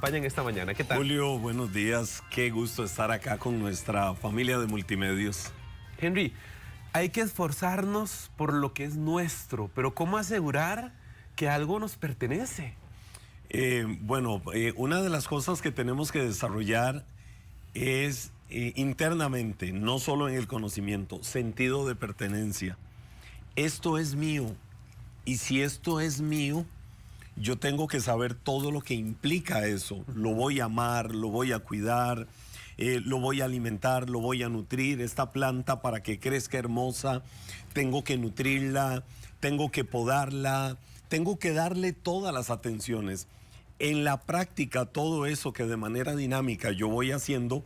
acompañan esta mañana. ¿Qué tal? Julio, buenos días. Qué gusto estar acá con nuestra familia de multimedios. Henry, hay que esforzarnos por lo que es nuestro, pero ¿cómo asegurar que algo nos pertenece? Una de las cosas que tenemos que desarrollar es internamente, no solo en el conocimiento, sentido de pertenencia. Esto es mío, y si esto es mío, yo tengo que saber todo lo que implica eso. Lo voy a amar, lo voy a cuidar, lo voy a alimentar, lo voy a nutrir. Esta planta, para que crezca hermosa, tengo que nutrirla, tengo que podarla, tengo que darle todas las atenciones. En la práctica, todo eso que de manera dinámica yo voy haciendo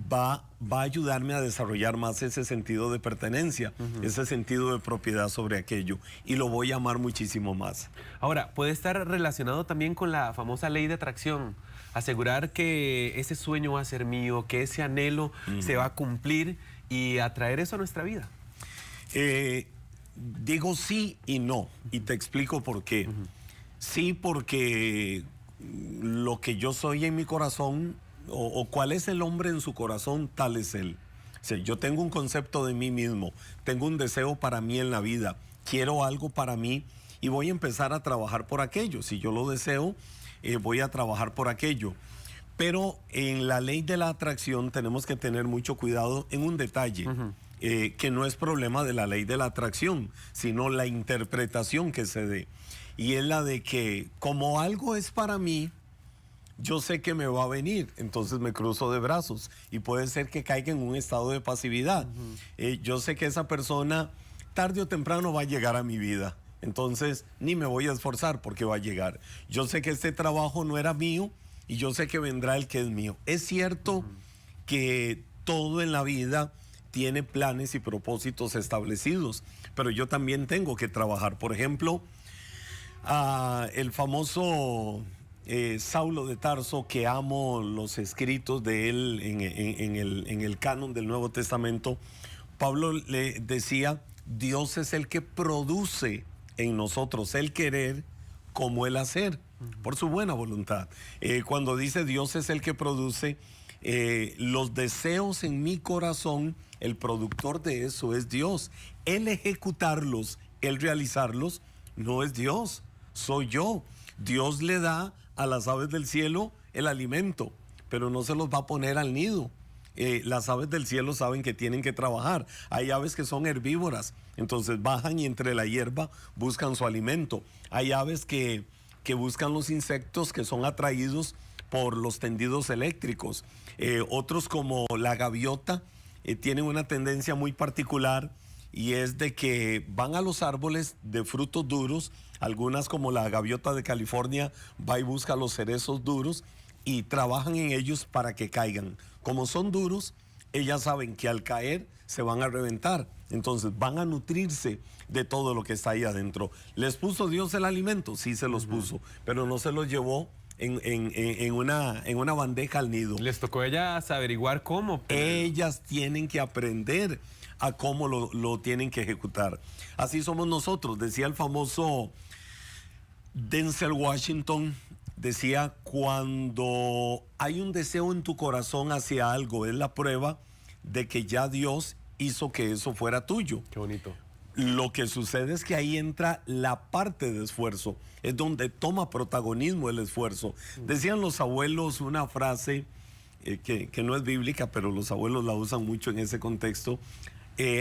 va a ayudarme a desarrollar más ese sentido de pertenencia, ese sentido de propiedad sobre aquello, y lo voy a amar muchísimo más. Ahora, puede estar relacionado también con la famosa ley de atracción. Asegurar que ese sueño va a ser mío, que ese anhelo se va a cumplir y atraer eso a nuestra vida. Digo sí y no, y te explico por qué. Sí, porque lo que yo soy en mi corazón, o cuál es el hombre en su corazón, tal es él. O sea, yo tengo un concepto de mí mismo, tengo un deseo para mí en la vida, quiero algo para mí y voy a empezar a trabajar por aquello. Si yo lo deseo, voy a trabajar por aquello. Pero en la ley de la atracción tenemos que tener mucho cuidado en un detalle, que no es problema de la ley de la atracción, sino la interpretación que se dé. Y es la de que como algo es para mí, yo sé que me va a venir, entonces me cruzo de brazos y puede ser que caiga en un estado de pasividad. Yo sé que esa persona tarde o temprano va a llegar a mi vida, entonces ni me voy a esforzar porque va a llegar. Yo sé que este trabajo no era mío y yo sé que vendrá el que es mío. Es cierto que todo en la vida tiene planes y propósitos establecidos, pero yo también tengo que trabajar. Por ejemplo, el famoso Saulo de Tarso, que amo los escritos de él en el canon del Nuevo Testamento. Pablo le decía: Dios es el que produce en nosotros el querer como el hacer, por su buena voluntad. Cuando dice Dios es el que produce, los deseos en mi corazón, el productor de eso es Dios. El ejecutarlos, el realizarlos, no es Dios, soy yo. Dios le da a las aves del cielo el alimento, pero no se los va a poner al nido. Las aves del cielo saben que tienen que trabajar. Hay aves que son herbívoras, entonces bajan y entre la hierba buscan su alimento. Hay aves que buscan los insectos, que son atraídos por los tendidos eléctricos. Otros, como la gaviota, tienen una tendencia muy particular, y es de que van a los árboles de frutos duros. Algunas, como la gaviota de California, va y busca los cerezos duros y trabajan en ellos para que caigan. Como son duros, ellas saben que al caer se van a reventar, entonces van a nutrirse de todo lo que está ahí adentro. ¿Les puso Dios el alimento? Sí, se los puso, pero no se los llevó en una bandeja al nido. Les tocó a ellas averiguar cómo. Ellas tienen que aprender a cómo lo tienen que ejecutar. Así somos nosotros. Decía el famoso Denzel Washington, decía: cuando hay un deseo en tu corazón hacia algo, es la prueba de que ya Dios hizo que eso fuera tuyo. Qué bonito. Lo que sucede es que ahí entra la parte de esfuerzo, es donde toma protagonismo el esfuerzo. Decían los abuelos una frase que no es bíblica, pero los abuelos la usan mucho en ese contexto: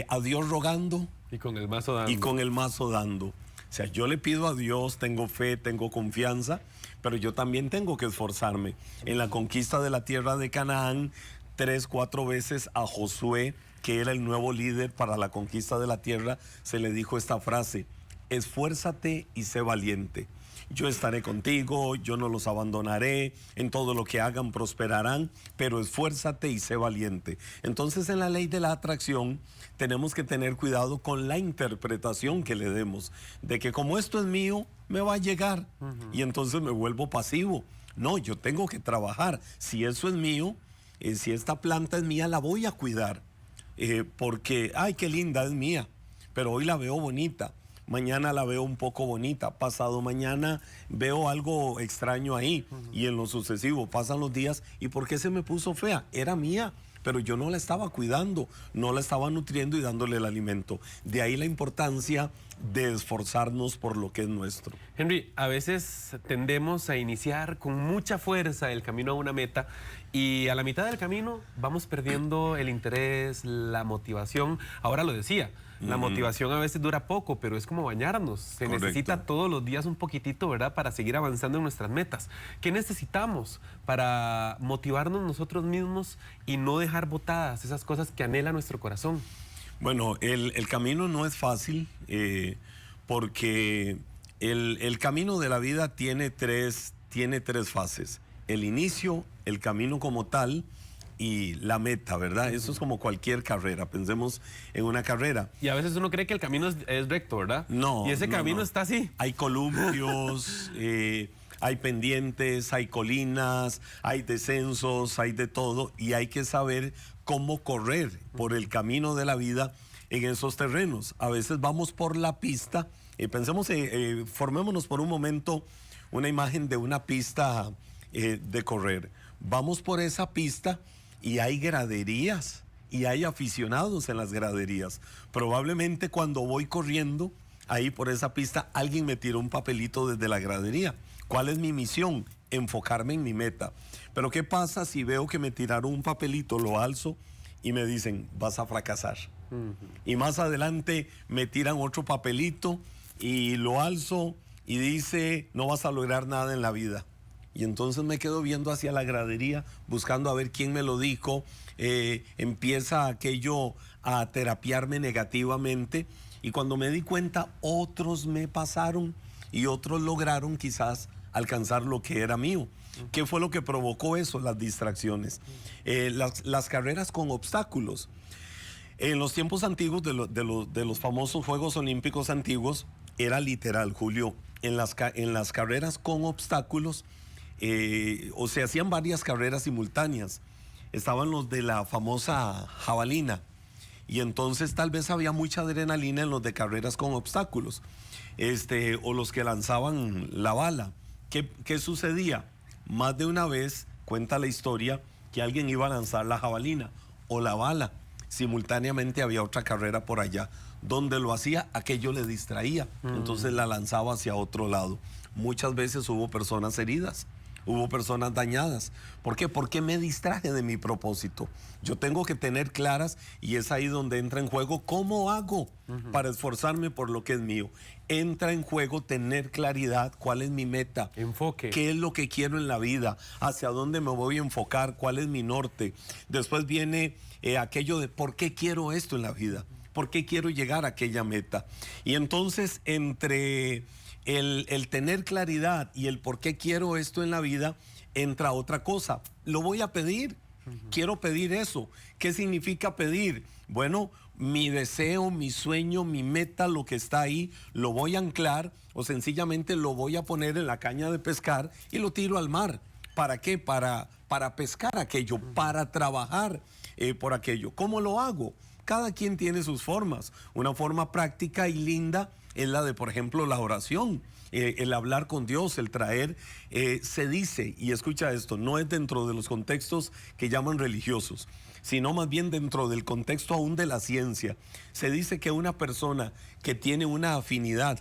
a Dios rogando y con el mazo dando. Y con el mazo dando. O sea, yo le pido a Dios, tengo fe, tengo confianza, pero yo también tengo que esforzarme. En la conquista de la tierra de Canaán, 3, 4 veces a Josué, que era el nuevo líder para la conquista de la tierra, se le dijo esta frase: esfuérzate y sé valiente. Yo estaré contigo, yo no los abandonaré, en todo lo que hagan prosperarán, pero esfuérzate y sé valiente. Entonces, en la ley de la atracción tenemos que tener cuidado con la interpretación que le demos, de que como esto es mío, me va a llegar, y entonces me vuelvo pasivo. No, yo tengo que trabajar. Si eso es mío, si esta planta es mía, la voy a cuidar, porque, ay, qué linda, es mía, pero hoy la veo bonita. mañana la veo un poco bonita, pasado mañana veo algo extraño ahí y en lo sucesivo pasan los días y ¿por qué se me puso fea? Era mía, pero yo no la estaba cuidando, no la estaba nutriendo y dándole el alimento. De ahí la importancia de esforzarnos por lo que es nuestro. Henry, a veces tendemos a iniciar con mucha fuerza el camino a una meta y a la mitad del camino vamos perdiendo el interés, la motivación. Ahora lo decía, la motivación a veces dura poco, pero es como bañarnos. Se Correcto. necesita todos los días un poquitito, ¿verdad? Para seguir avanzando en nuestras metas. ¿Qué necesitamos para motivarnos nosotros mismos y no dejar botadas esas cosas que anhela nuestro corazón? Bueno, el camino no es fácil porque el camino de la vida tiene tres fases. El inicio, el camino como tal y la meta, ¿verdad? Eso es como cualquier carrera. Pensemos en una carrera. Y a veces uno cree que el camino es recto, ¿verdad? No. Y ese no, camino no. está así. Hay columpios, hay pendientes, hay colinas, hay descensos, hay de todo. Y hay que saber cómo correr por el camino de la vida en esos terrenos. A veces vamos por la pista. Formémonos por un momento una imagen de una pista de correr. Vamos por esa pista y hay graderías y hay aficionados en las graderías. Probablemente cuando voy corriendo ahí por esa pista, alguien me tiró un papelito desde la gradería. ¿Cuál es mi misión? Enfocarme en mi meta. Pero ¿qué pasa si veo que me tiraron un papelito, lo alzo y me dicen, vas a fracasar? Y más adelante me tiran otro papelito y lo alzo y dice, no vas a lograr nada en la vida. Y entonces me quedo viendo hacia la gradería, buscando a ver quién me lo dijo. Empieza aquello a terapiarme negativamente. Y cuando me di cuenta, otros me pasaron y otros lograron quizás alcanzar lo que era mío. ¿Qué fue lo que provocó eso? Las distracciones. Las carreras con obstáculos. En los tiempos antiguos de los famosos Juegos Olímpicos antiguos, era literal, Julio, en las carreras con obstáculos, o se hacían varias carreras simultáneas. Estaban los de la famosa jabalina, y entonces tal vez había mucha adrenalina en los de carreras con obstáculos, o los que lanzaban la bala. ¿Qué sucedía? Más de una vez, cuenta la historia, que alguien iba a lanzar la jabalina o la bala. Simultáneamente había otra carrera por allá. Donde lo hacía, aquello le distraía. Entonces la lanzaba hacia otro lado. Muchas veces hubo personas heridas, hubo personas dañadas. ¿Por qué? Porque me distraje de mi propósito. Yo tengo que tener claras, y es ahí donde entra en juego cómo hago para esforzarme por lo que es mío. Entra en juego tener claridad, cuál es mi meta, Enfoque. qué es lo que quiero en la vida, hacia dónde me voy a enfocar, cuál es mi norte. Después viene aquello de por qué quiero esto en la vida, por qué quiero llegar a aquella meta. Y entonces entre el tener claridad y el por qué quiero esto en la vida, entra otra cosa. Lo voy a pedir. Quiero pedir eso. ¿Qué significa pedir? Bueno, mi deseo, mi sueño, mi meta, lo que está ahí, lo voy a anclar o sencillamente lo voy a poner en la caña de pescar y lo tiro al mar. ¿Para qué? Para pescar aquello, para trabajar por aquello. ¿Cómo lo hago? Cada quien tiene sus formas. Una forma práctica y linda es la de, por ejemplo, la oración. El hablar con Dios, el traer, se dice, y escucha esto, no es dentro de los contextos que llaman religiosos, sino más bien dentro del contexto aún de la ciencia. Se dice que una persona que tiene una afinidad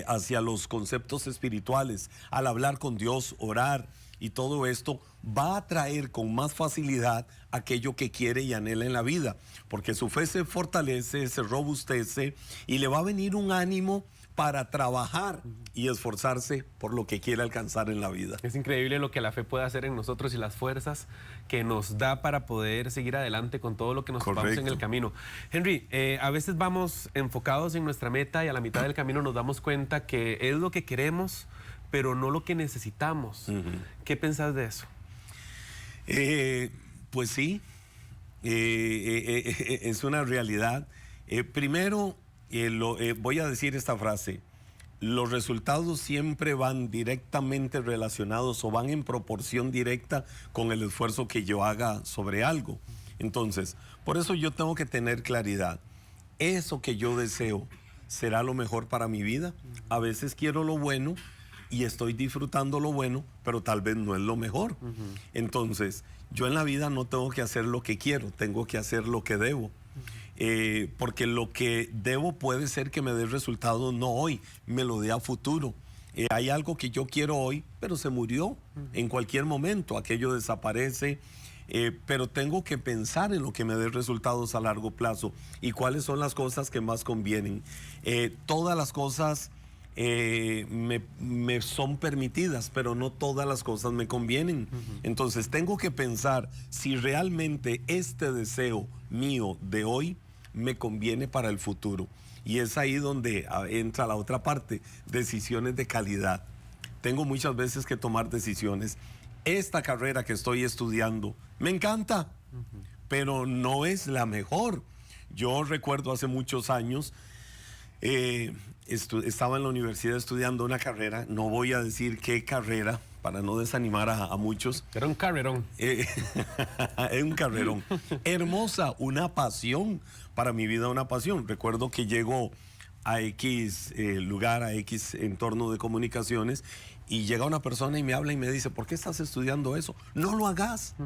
hacia los conceptos espirituales, al hablar con Dios, orar y todo esto, va a traer con más facilidad aquello que quiere y anhela en la vida, porque su fe se fortalece, se robustece y le va a venir un ánimo para trabajar y esforzarse por lo que quiere alcanzar en la vida. Es increíble lo que la fe puede hacer en nosotros y las fuerzas que nos da para poder seguir adelante con todo lo que nos topamos en el camino. Henry, a veces vamos enfocados en nuestra meta y a la mitad del camino nos damos cuenta que es lo que queremos, pero no lo que necesitamos. ¿Qué pensás de eso? Pues sí, es una realidad. Primero, voy a decir esta frase: los resultados siempre van directamente relacionados o van en proporción directa con el esfuerzo que yo haga sobre algo. Entonces, por eso yo tengo que tener claridad. Eso que yo deseo, será lo mejor para mi vida. A veces quiero lo bueno y estoy disfrutando lo bueno, pero tal vez no es lo mejor. Entonces, yo en la vida no tengo que hacer lo que quiero, tengo que hacer lo que debo. Porque lo que debo puede ser que me dé resultados no hoy, me lo dé a futuro. Hay algo que yo quiero hoy, pero se murió en cualquier momento, aquello desaparece. Pero tengo que pensar en lo que me dé resultados a largo plazo y cuáles son las cosas que más convienen. Todas las cosas me son permitidas, pero no todas las cosas me convienen. Entonces tengo que pensar si realmente este deseo mío de hoy me conviene para el futuro. Y es ahí donde entra la otra parte, decisiones de calidad. Tengo muchas veces que tomar decisiones. Esta carrera que estoy estudiando me encanta, pero no es la mejor. Yo recuerdo hace muchos años, estaba en la universidad estudiando una carrera, no voy a decir qué carrera para no desanimar a muchos. Era un carrerón. Es un carrerón. Hermosa, una pasión, para mi vida una pasión. Recuerdo que llego a X lugar, a X entorno de comunicaciones, y llega una persona y me habla y me dice, ¿por qué estás estudiando eso? No lo hagas.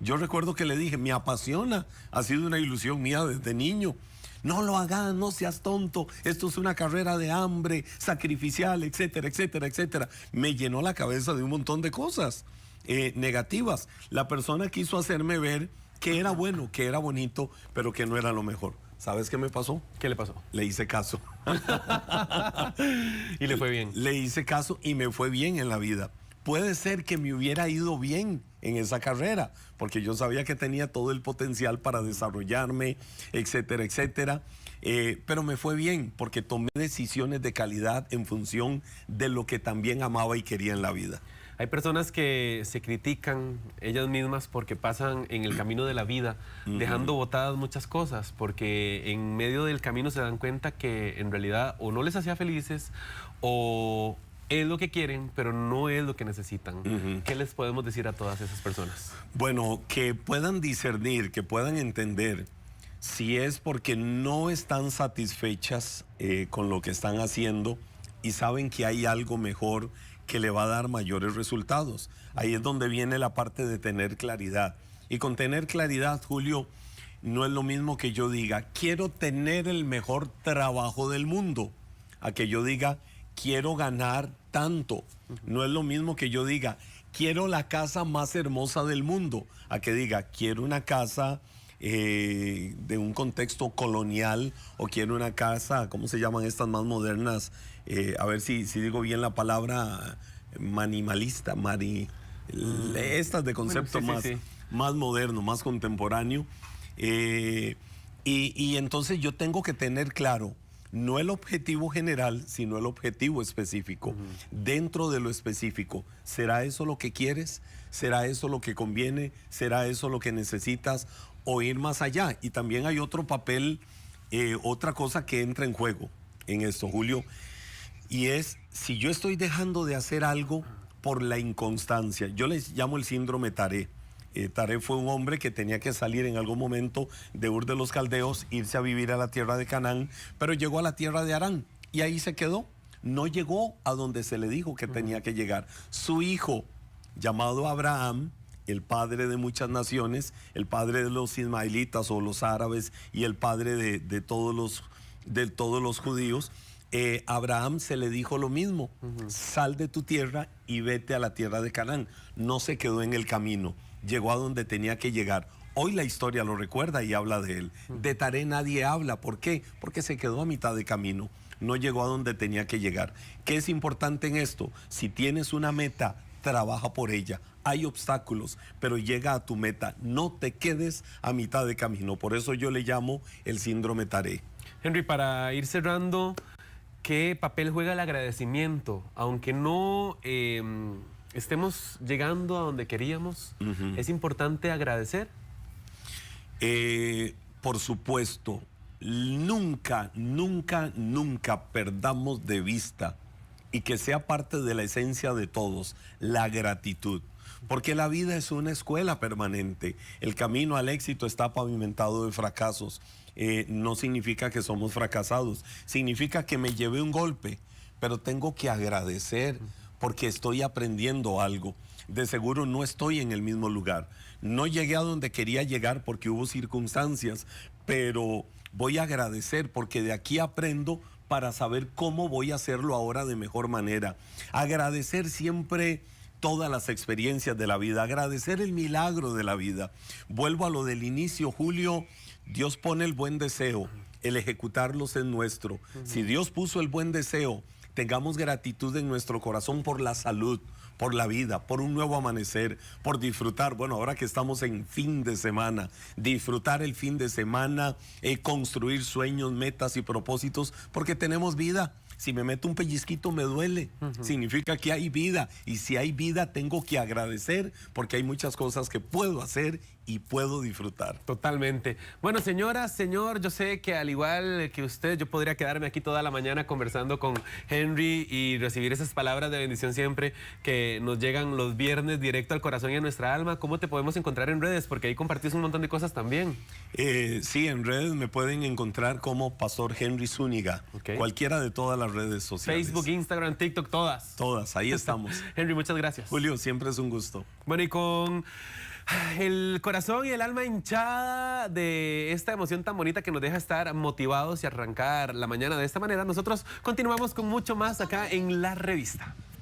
Yo recuerdo que le dije, me apasiona, ha sido una ilusión mía desde niño. No lo hagas, no seas tonto, esto es una carrera de hambre, sacrificial, etcétera, etcétera, etcétera. Me llenó la cabeza de un montón de cosas negativas. La persona quiso hacerme ver que era bueno, que era bonito, pero que no era lo mejor. ¿Sabes qué me pasó? ¿Qué le pasó? Le hice caso. Y le fue bien. Le hice caso y me fue bien en la vida. Puede ser que me hubiera ido bien en esa carrera, porque yo sabía que tenía todo el potencial para desarrollarme, etcétera, etcétera. Pero me fue bien porque tomé decisiones de calidad en función de lo que también amaba y quería en la vida. Hay personas que se critican ellas mismas porque pasan en el camino de la vida dejando botadas muchas cosas, porque en medio del camino se dan cuenta que en realidad o no les hacía felices o es lo que quieren, pero no es lo que necesitan. ¿Qué les podemos decir a todas esas personas? Bueno, que puedan discernir, que puedan entender si es porque no están satisfechas con lo que están haciendo y saben que hay algo mejor que le va a dar mayores resultados. Ahí es donde viene la parte de tener claridad. Y con tener claridad, Julio, no es lo mismo que yo diga, quiero tener el mejor trabajo del mundo, a que yo diga, quiero ganar tanto. No es lo mismo que yo diga, quiero la casa más hermosa del mundo, a que diga, quiero una casa de un contexto colonial, o quiero una casa, ¿cómo se llaman estas más modernas? A ver si digo bien la palabra, minimalista, estas de concepto más moderno, más contemporáneo. Y entonces yo tengo que tener claro, no el objetivo general, sino el objetivo específico. Dentro de lo específico, ¿será eso lo que quieres? ¿Será eso lo que conviene? ¿Será eso lo que necesitas? O ir más allá. Y también hay otro papel, otra cosa que entra en juego en esto, Julio, y es si yo estoy dejando de hacer algo por la inconstancia. Yo les llamo el síndrome Taré. Taré fue un hombre que tenía que salir en algún momento de Ur de los Caldeos, irse a vivir a la tierra de Canaán, pero llegó a la tierra de Harán y ahí se quedó. No llegó a donde se le dijo que tenía que llegar. Su hijo, llamado Abraham, el padre de muchas naciones, el padre de los ismaelitas o los árabes y el padre de todos los judíos, Abraham se le dijo lo mismo, sal de tu tierra y vete a la tierra de Canaán. No se quedó en el camino, llegó a donde tenía que llegar. Hoy la historia lo recuerda y habla de él. De Taré nadie habla, ¿por qué? Porque se quedó a mitad de camino, no llegó a donde tenía que llegar. ¿Qué es importante en esto? Si tienes una meta, trabaja por ella. Hay obstáculos, pero llega a tu meta. No te quedes a mitad de camino. Por eso yo le llamo el síndrome Taré. Henry, para ir cerrando, ¿qué papel juega el agradecimiento? Aunque no estemos llegando a donde queríamos, ¿es importante agradecer? Por supuesto. Nunca, nunca, nunca perdamos de vista y que sea parte de la esencia de todos, la gratitud. porque la vida es una escuela permanente. El camino al éxito está pavimentado de fracasos. No significa que somos fracasados, significa que me llevé un golpe, pero tengo que agradecer porque estoy aprendiendo algo. De seguro no estoy en el mismo lugar. No llegué a donde quería llegar porque hubo circunstancias, pero voy a agradecer porque de aquí aprendo para saber cómo voy a hacerlo ahora de mejor manera. Agradecer siempre todas las experiencias de la vida, agradecer el milagro de la vida. Vuelvo a lo del inicio, Julio, Dios pone el buen deseo, el ejecutarlos es nuestro. Si Dios puso el buen deseo, tengamos gratitud en nuestro corazón por la salud, por la vida, por un nuevo amanecer, por disfrutar. Bueno, ahora que estamos en fin de semana, disfrutar el fin de semana, construir sueños, metas y propósitos, porque tenemos vida. Si me meto un pellizquito me duele, significa que hay vida, y si hay vida tengo que agradecer porque hay muchas cosas que puedo hacer y puedo disfrutar. Totalmente. Bueno, señora, señor, yo sé que al igual que usted, yo podría quedarme aquí toda la mañana conversando con Henry y recibir esas palabras de bendición siempre que nos llegan los viernes directo al corazón y a nuestra alma. ¿Cómo te podemos encontrar en redes? Porque ahí compartís un montón de cosas también. Sí, en redes me pueden encontrar como Pastor Henry Zúñiga. Okay. Cualquiera de todas las redes sociales. Facebook, Instagram, TikTok, todas. Todas, ahí estamos. Henry, muchas gracias. Julio, siempre es un gusto. Bueno, y con el corazón y el alma hinchada de esta emoción tan bonita que nos deja estar motivados y arrancar la mañana de esta manera, nosotros continuamos con mucho más acá en La Revista.